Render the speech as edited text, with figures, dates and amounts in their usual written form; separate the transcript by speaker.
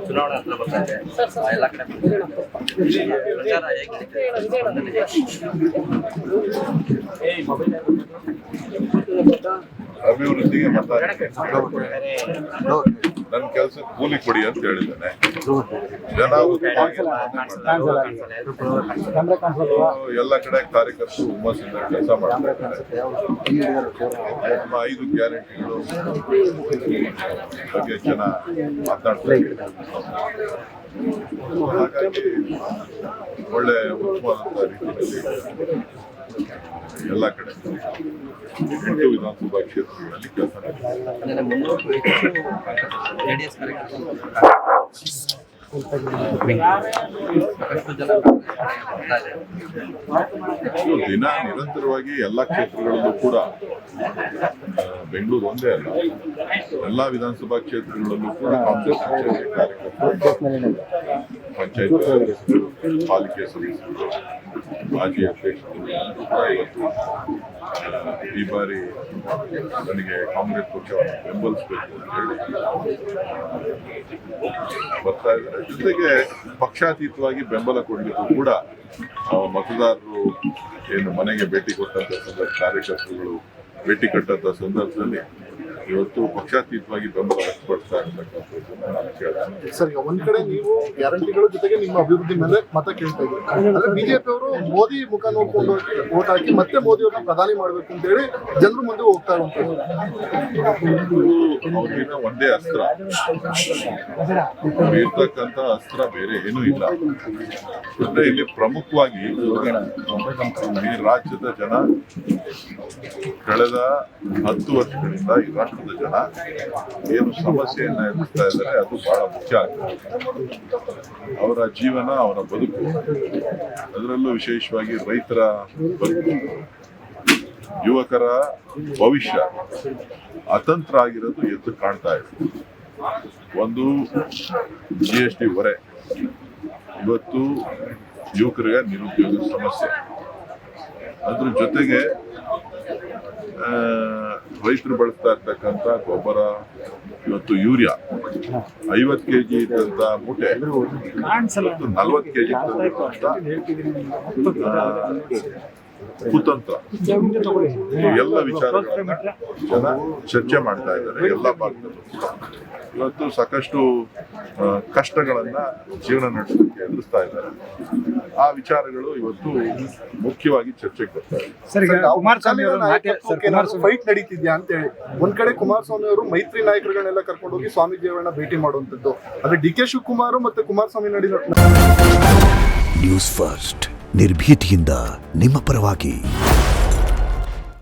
Speaker 1: ಚುನಾವಣೆ ಹತ್ರ ಬರ್ತಾ ಇದೆ, ಎಲ್ಲ ಕಡೆ ಪ್ರಚಾರ ಹೇಗೆ
Speaker 2: ಅಭಿವೃದ್ಧಿಗೆ ಮತ ನನ್ನ ಕೆಲಸ ಕೂಲಿ ಕೊಡಿ ಅಂತ ಹೇಳಿದ್ದಾನೆ. ಜನ ಎಲ್ಲ ಕಡೆ ಕಾರ್ಯಕರ್ತರು ಹುಮ್ಮಸ್ಸಿಂದ ಕೆಲಸ ಮಾಡ್ತಾರೆ. ನಮ್ಮ 5 ಗ್ಯಾರಂಟಿಗಳು ಬಗ್ಗೆ ಜನ ಮಾತನಾಡ್ತಾ ಇದ್ದಾರೆ. ಹಾಗಾಗಿ ಒಳ್ಳೆ ಉತ್ತಮವಾದಂಥ ರೀತಿಯಲ್ಲಿ ಎಲ್ಲ ಕಡೆ 8 ವಿಧಾನಸಭಾ ಕ್ಷೇತ್ರಗಳಲ್ಲಿ ಕೆಲಸ ದಿನ ನಿರಂತರವಾಗಿ ಎಲ್ಲ ಕ್ಷೇತ್ರಗಳಲ್ಲೂ ಕೂಡ ಬೆಂಗಳೂರು ಒಂದೇ ಅಲ್ಲ, ಎಲ್ಲ ವಿಧಾನಸಭಾ ಕ್ಷೇತ್ರಗಳಲ್ಲೂ ಕೂಡ ಕಾಂಗ್ರೆಸ್ ಕಾರ್ಯಕರ್ತರು, ಪಂಚಾಯತ್ ಸದಸ್ಯರು, ಪಾಲಿಕೆ ಸದಸ್ಯರು, ಮಾಜಿ ಅಧ್ಯಕ್ಷರು ಇವತ್ತು ಈ ಬಾರಿ ನನಗೆ ಕಾಂಗ್ರೆಸ್ ಪಕ್ಷವನ್ನು ಬೆಂಬಲಿಸಬೇಕು ಅಂತ ಹೇಳಿ ಬರ್ತಾ ಇದ್ದಾರೆ. ಜೊತೆಗೆ ಪಕ್ಷಾತೀತವಾಗಿ ಬೆಂಬಲ ಕೊಡಲಿಕ್ಕೂ ಕೂಡ ಮತದಾರರು ಏನು ಮನೆಗೆ ಭೇಟಿ ಕೊಟ್ಟಂತ ಸಂದರ್ಭ, ಕಾರ್ಯಕರ್ತರುಗಳು ಭೇಟಿ ಕೊಟ್ಟಂತ ಸಂದರ್ಭದಲ್ಲಿ ಇವತ್ತು ಪಕ್ಷಾತೀತವಾಗಿ ಬೆಂಬಲ ವ್ಯಕ್ತಪಡಿಸ್ತಾ ಇರ್ತಕ್ಕಂಥದ್ದನ್ನು ನಾನು ಕೇಳ್ತೇನೆ.
Speaker 3: ಸರ್, ಈಗ ಒಂದ್ ಕಡೆ ನೀವು ಗ್ಯಾರಂಟಿಗಳ ಜೊತೆಗೆ ನಿಮ್ಮ ಅಭಿವೃದ್ಧಿ ಮೇಲೆ ಮತ ಕೇಳ್ತಾ ಇದ್ದೀರಿ. ಅಂದ್ರೆ ಬಿಜೆಪಿ ಅವರು ಮೋದಿ ಮುಖ ನೋಡ್ಕೊಂಡು ವೋಟ್ ಹಾಕಿ ಮತ್ತೆ ಮೋದಿ ಅವ್ರನ್ನ ಪ್ರಧಾನಿ ಮಾಡ್ಬೇಕು ಅಂತ ಹೇಳಿ ಜನರು ಮುಂದೆ ಹೋಗ್ತಾ ಇರುವಂತದ್ದು.
Speaker 2: ಅವ್ರಿಗಿನ್ನ ಒಂದೇ ಅಸ್ತ್ರ, ಇರ್ತಕ್ಕಂಥ ಅಸ್ತ್ರ ಬೇರೆ ಏನೂ ಇಲ್ಲ. ಅಂದ್ರೆ ಇಲ್ಲಿ ಪ್ರಮುಖವಾಗಿ ಈ ರಾಜ್ಯದ ಜನ ಕಳೆದ 10 ವರ್ಷಗಳಿಂದ ಈ ರಾಷ್ಟ್ರದ ಜನ ಏನು ಸಮಸ್ಯೆಯನ್ನ ಎದುರಿಸ್ತಾ ಇದ್ದಾರೆ ಅದು ಬಹಳ ಮುಖ್ಯ ಆಗ್ತದೆ. ಅವರ ಜೀವನ, ಅವರ ಬದುಕು, ಅದರಲ್ಲೂ ವಿಶೇಷವಾಗಿ ರೈತರ ಬದುಕು, ಯುವಕರ ಭವಿಷ್ಯ ಅತಂತ್ರ ಆಗಿರೋದು ಎದ್ದು ಕಾಣ್ತಾ ಇದೆ. ಒಂದು GST ಹೊರೆ, ಇವತ್ತು ಯುವಕರಿಗೆ ನಿರುದ್ಯೋಗ ಸಮಸ್ಯೆ, ಅದ್ರ ಜೊತೆಗೆ ರೈತರು ಬಳಸ್ತಾ ಇರ್ತಕ್ಕಂಥ ಗೊಬ್ಬರ, ಇವತ್ತು ಯೂರಿಯಾ 50 kg ಇದ್ದಂತ ಮೂಟೆ 40 kg ಕುತಂತ್ರ. ಎಲ್ಲ ವಿಚಾರಗಳನ್ನ ಜನ ಚರ್ಚೆ ಮಾಡ್ತಾ ಇದ್ದಾರೆ. ಎಲ್ಲ ಭಾಗದಲ್ಲೂ ಇವತ್ತು ಸಾಕಷ್ಟು ಕಷ್ಟಗಳನ್ನ ಜೀವನ ನಡೆಸಲಿಕ್ಕೆ ಎದುರಿಸ್ತಾ ಇದ್ದಾರೆ. ಆ ವಿಚಾರಗಳು ಇವತ್ತು ಮುಖ್ಯವಾಗಿ ಚರ್ಚೆಗೆ ಬರ್ತಾ ಇದೆ.
Speaker 3: ಫೈಟ್ ನಡೀತಿದ್ಯಾ ಅಂತ ಹೇಳಿ ಒಂದ್ ಕಡೆ ಕುಮಾರಸ್ವಾಮಿ ಅವರು ಮೈತ್ರಿ ನಾಯಕರುಗಳನ್ನೆಲ್ಲ ಕರ್ಕೊಂಡು ಹೋಗಿ ಸ್ವಾಮೀಜಿ ಅವರನ್ನ ಭೇಟಿ ಮಾಡುವಂತದ್ದು, ಆದ್ರೆ DK ಶಿವಕುಮಾರ್ ಮತ್ತೆ ಕುಮಾರಸ್ವಾಮಿ ನಡೆದ
Speaker 4: ನ್ಯೂಸ್ ಫಸ್ಟ್ ನಿರ್ಭೀತಿಯಿಂದ ನಿಮ್ಮ ಪರವಾಗಿ.